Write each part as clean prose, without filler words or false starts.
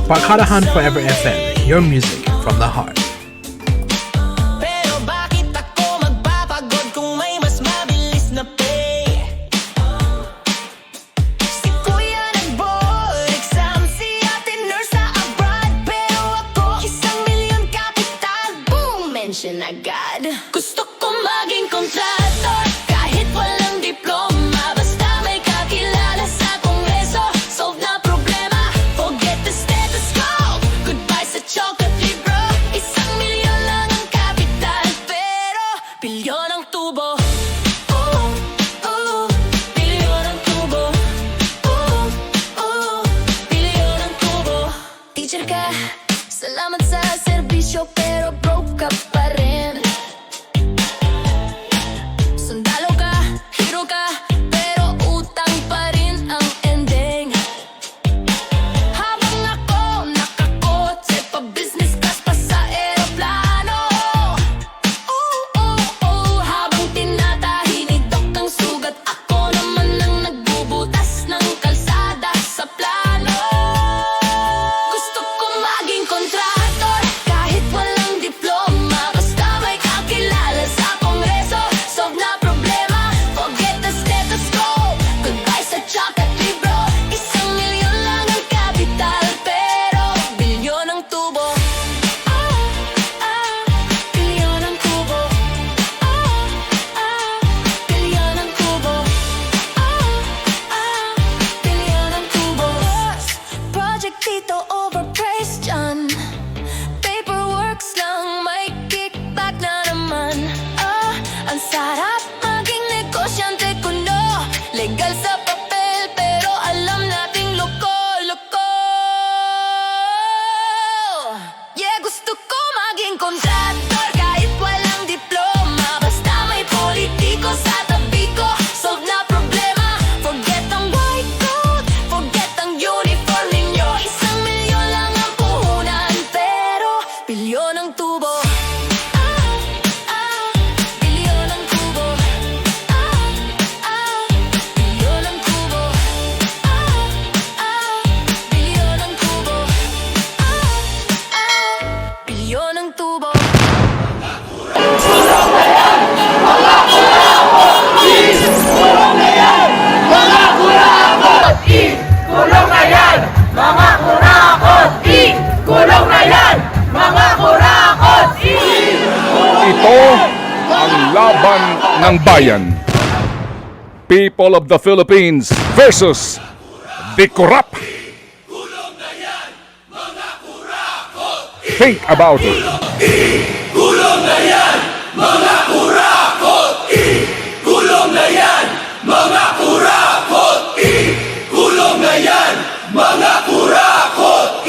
Barkadahan Forever FM, your music from the heart. Pero bakit ako magpapagod kung may mas mabilis na pay? Si kuya nag-board exam, si ate nurse sa abroad, pero ako 1,000,000 kapital, boom, mention agad. Gusto ko maging kontraktor, kahit walang diploma, basta may kakilala sa kongreso. Solve na problema, forget the stethoscope, goodbye sa chocolate libro. 1,000,000 lang ang kapital, pero bilyon ang tubo. Bilyon ang tubo. Bilyon ang tubo. Teacher ka, salamat sa serbisyo, pero broke ka pa rin. Sundalo ka, hero ka, pero utang pa rin ang ending. Habang ako nakakotse pa business class pa sa eroplano. Habang tinatahi ni Doc ang sugat, ako naman ang nagbubutas ng kalsada sa plano. Gusto ko maging kontraktor, kahit walang diploma, basta may kakilala sa kongreso. Solve na problema, forget the stethoscope, goodbye sa chocolate libro. 1,000,000 lang ang kapital, pero bilyon ang tubo. Bilyon ang tubo. Bilyon ang tubo. Bilyon ang tubo. Project dito overpriced dyan. Paperworks lang, may kickback na naman. Ang sarap maging negosyante kuno. Legal sa papel, pero alam nating loko-loko. Yeah, gusto ko maging kontraktor, kahit walang diploma, basta may politiko sa tabi ko. Solve na problema, forget ang white coat, forget ang uniform ninyo. 1,000,000 lang ang puhunan, pero bilyon ang tubo. Bilyon ang tubo. Bilyon ang tubo. Bilyon ang tubo. Bilyon ang tubo. Kulong na yan, mga kurakot! Kulong na yan, mga kurakot! Ito ang laban ng bayan. People of the Philippines versus the corrupt. Think about it. Kulong na yan, mga kurakot! Kulong na yan, mga kurakot! Kulong na yan, mga kurakot!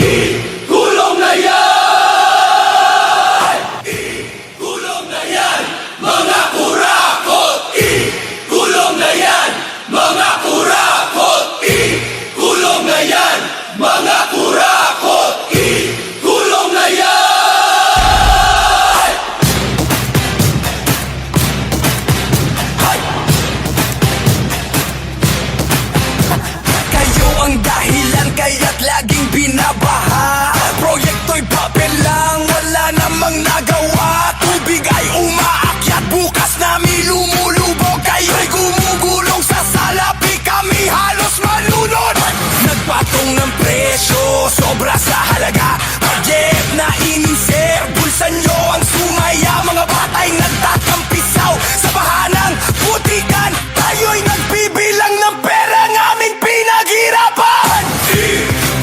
Kulong na yan! Kulong na yan, mga kurakot! Kulong na yan, mga kurakot! Kulong na yan, mga kurakot! Kulong na yan! Kayo ang dahilan kaya't laging binabaha. Proyekto'y papel lang, wala namang nagawa. Tubig ay umaakyat, bukas namin lumulubog. Kayo'y gumugulong sa salapi, kami halos malunod. Nagpatong ng presyo, sobra sa halaga. Pag-jeep na iniser, bulsa nyo ang sumaya. Mga batay nagtatampisaw sa bahanang putikan. Tayo'y nagbibilang ng pera ng aming pinaghirapan.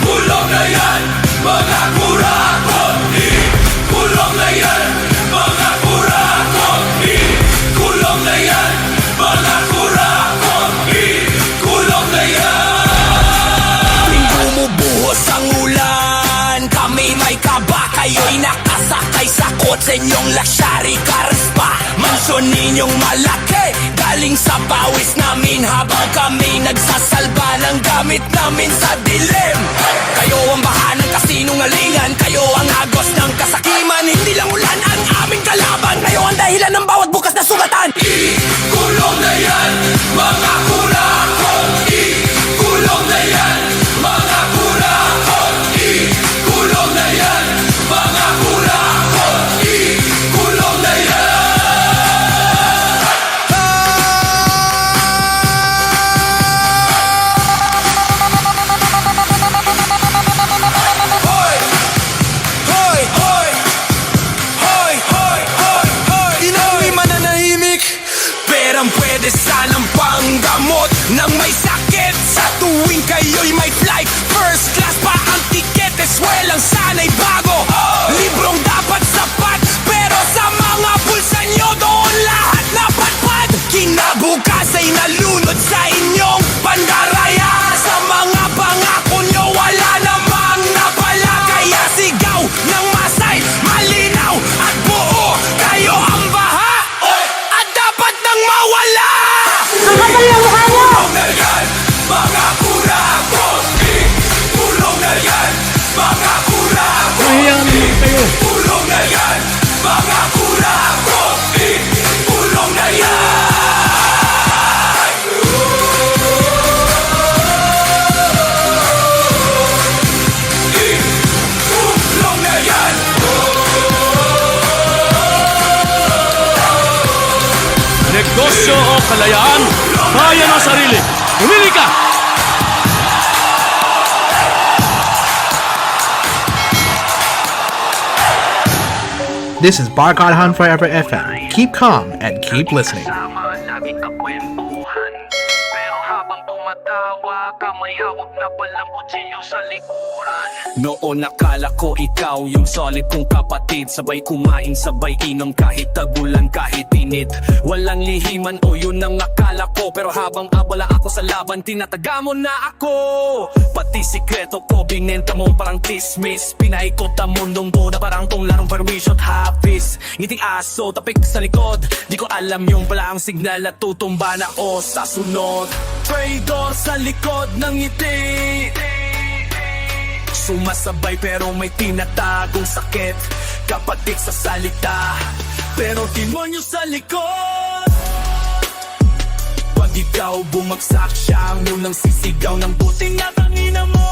Kulong na yan, mga kurakot! Kulong na yan, mga kurakot! Kulong na yan, mga kurakot! Kulong na yan! Tuwing bumubuhos ang ulan, kami may kaba. Kayo'y nakasakay sa kotse nyong luxury cars pa. Mansyon ninyong malaki, galing sa pawis namin habang kami nagsasalba ng gamit namin sa dilim. Kayo ang baha ng kasinungalingan, kayo ang agos ng kasakiman. Hindi lang ulan ang aming kalaban, kayo ang dahilan ng bawat bukas na sugatan. Kulong na yan, mga kurakot! Kulong na yan, mga kurakot! Alisan ang panggamot ng may sakit. Sa tuwing kayo'y may flight, first class pa ang tiket. Eswelang sana'y bago, librong dapat sapat. Pero sa mga bulsa nyo doon lahat napatpad. Kinabukas ay nalunod sa inyong pandaraya. Sa mga pangako nyo wala namang napala. Kaya sigaw ng masay, malinaw at buo. Kayo ang baha at dapat nang mawala. Ang kapal na mukha mo! Tulong na yan, mga kurako. Tulong na yan, mga kurako. Tulong na yan, mga kurako. Tulong na yan. Tulong na yan. Negosyo o kalayaan, kaya ng sarili. Pumili ka! This is Barcode Hunt Forever FM. Keep calm and keep listening. Sama, lagi kakwentuhan. Pero habang tumatawa ka, may hawak na palang kutsilyo sa likuran. Noon nakala ko ikaw yung solid kong kapatid. Sabay kumain, sabay inom kahit tagulan, kahit init. Walang lihiman o yun ang akala ko. Pero habang abala ako sa laban, tinataga mo na ako. Pati sikreto ko, binenta mo parang tismis. Pinaikot ang mundong ko na parang tong larong permission at hafiz. Ngiting aso, tapik sa likod. Di ko alam yung pala ang signal na tutumba na o sa sunod. Traidor sa likod ng ngiti. Sumasabay pero may tinatagong sakit. Kapatid sa salita, pero demonyo sa likod. Pag ikaw bumagsak, siya ang unang sisigaw ng buting na tangina mo.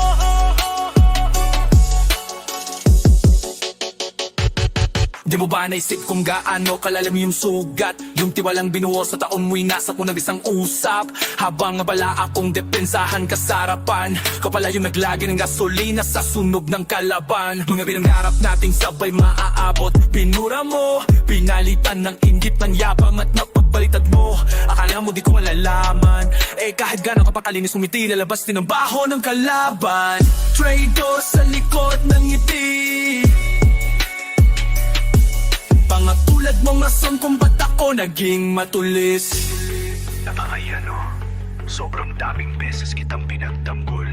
Di mo ba naisip kung gaano kalalim yung sugat? Yung tiwalang binuo sa taon mo'y nasa ko ng isang usap. Habang abala akong depensahan kasarapan, kapala yung naglagi ng gasolina sa sunog ng kalaban. Mga pinangarap nating sabay maaabot, pinura mo, pinalitan ng inggit ng yabang at napagbalitad mo. Akala mo di ko malalaman, eh kahit gano'n kapakalinis umiti, lalabas din ang baho ng kalaban. Traidor sa likod ng ngiti. Pangatulad mong rason kung ba't ako naging matulis. Napakayano, sobrang daming beses kitang pinagtanggol.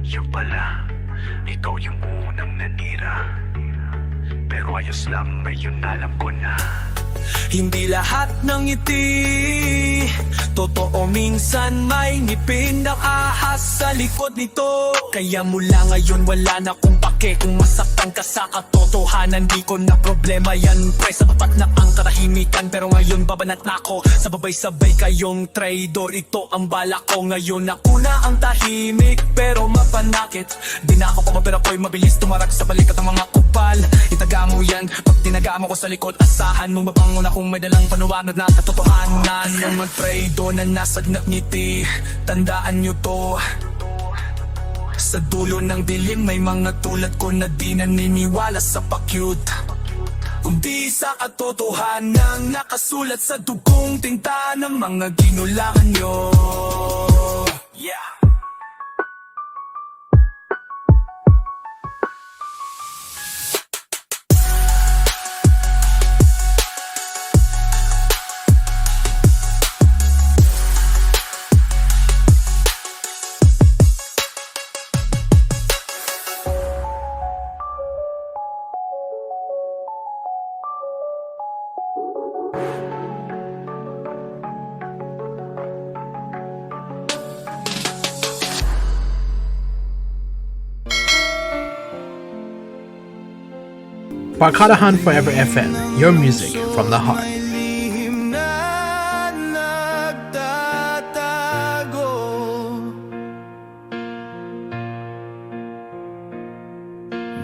Yung pala, ikaw yung unang nanira. Pero ayos lang, ngayon alam ko na. Hindi lahat ng ngiti totoo, minsan may ngipin na ahas sa likod nito. Kaya mula ngayon wala na kung pake kung masaktan ka sa katotohanan. Di ko na problema yan, pre, sa tapat na ang katahimikan. Pero ngayon babanat na ako sa babay-sabay kayong traidor. Ito ang bala ko ngayon, ako na ang tahimik pero mapanakit. Di na ako kumapira ko'y mabilis tumarag sa balikat ng mga kupal. Itaga mo yan, pag tinaga mo ko sa likod, asahan mong mabangon akong may dalang panuwanag na katotohanan. Yung mag-traidor na nasagnak ngiti, tandaan nyo to. Sa dulo ng dilim may mga tulad ko na di naniniwala sa pa-cute, kundi sa katotohanan nakasulat sa dugong tinta ng mga ginulangan nyo. Yeah. Barcode Hunt Forever FM. Your music from the heart. Lihim na nagtatago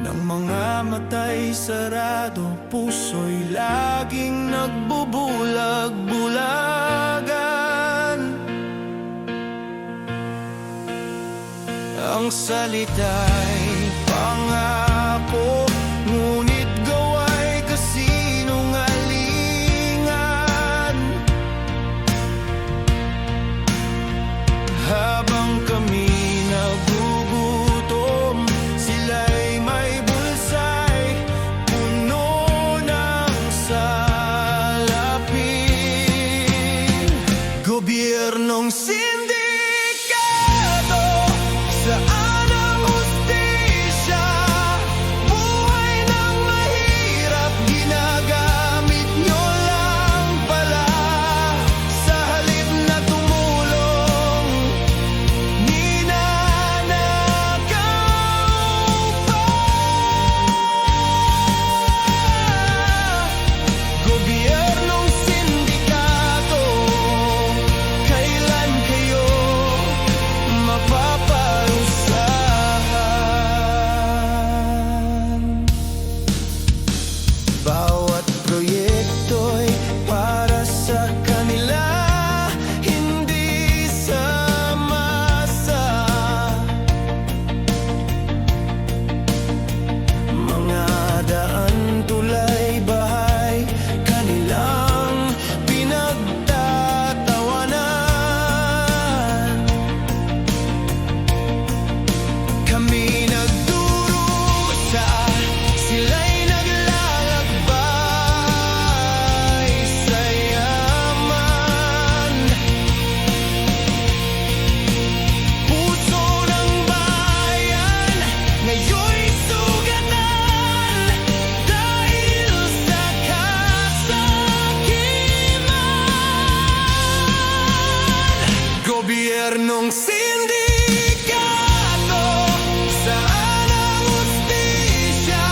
ng mga matay sarado, puso'y laging nagbubulag-bulagan. Ang salita'y pangako, ngunit gawa'y kasinungalingan. Gobyernong sindikato, saan ang hustisya? Buhay ng mahirap, ginagamit nyo lang pala. Sa halip na tumulong, ninanakaw pa. Gobyernong sindikato, kailan kayo mapaparusahan? Bawat proyekto'y para sa kanila, hindi sa masa. Mga daan, tulay, bahay, kanilang pinagtatawanan. Kami nagdurusa, sila'y naglalakbay sa yaman. Puso ng bayan, ngayon'y sugatan dahil sa kasakiman. Gobyernong sindikato, saan ang hustisya?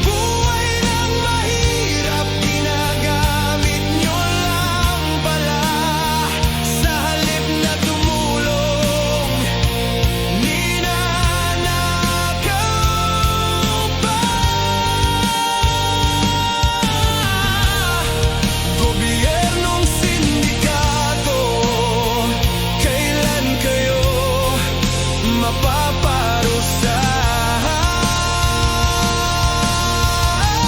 Buhay ng mahirap, ginagamit nyo lang pala. Sa halip na tumulong, ninanakaw pa. Gobyernong sindikato, kailan kayo mapaparusahan?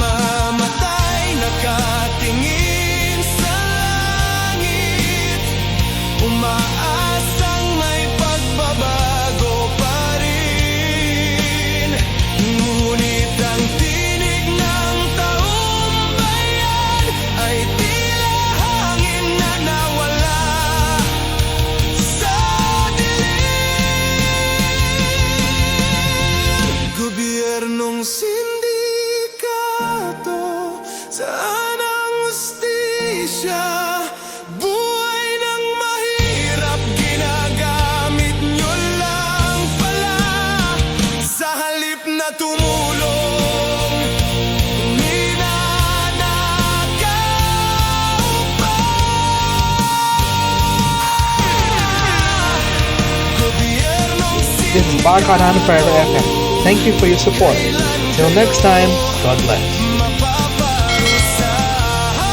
Mamatay nakatingin sa langit, umaasang may pagbabago pa rin. Ngunit ang tinig ng taong bayan ay tila hangin na nawala sa dilim. Gobyernong sindikato, saan ang hustisya? Buhay ng mahirap, ginagamit nyo lang pala. Sa halip na tumulong, ninanakaw pa. Gobyernong This is Barcode Hunt Forever FM. Thank you for your support. Till next time, God bless.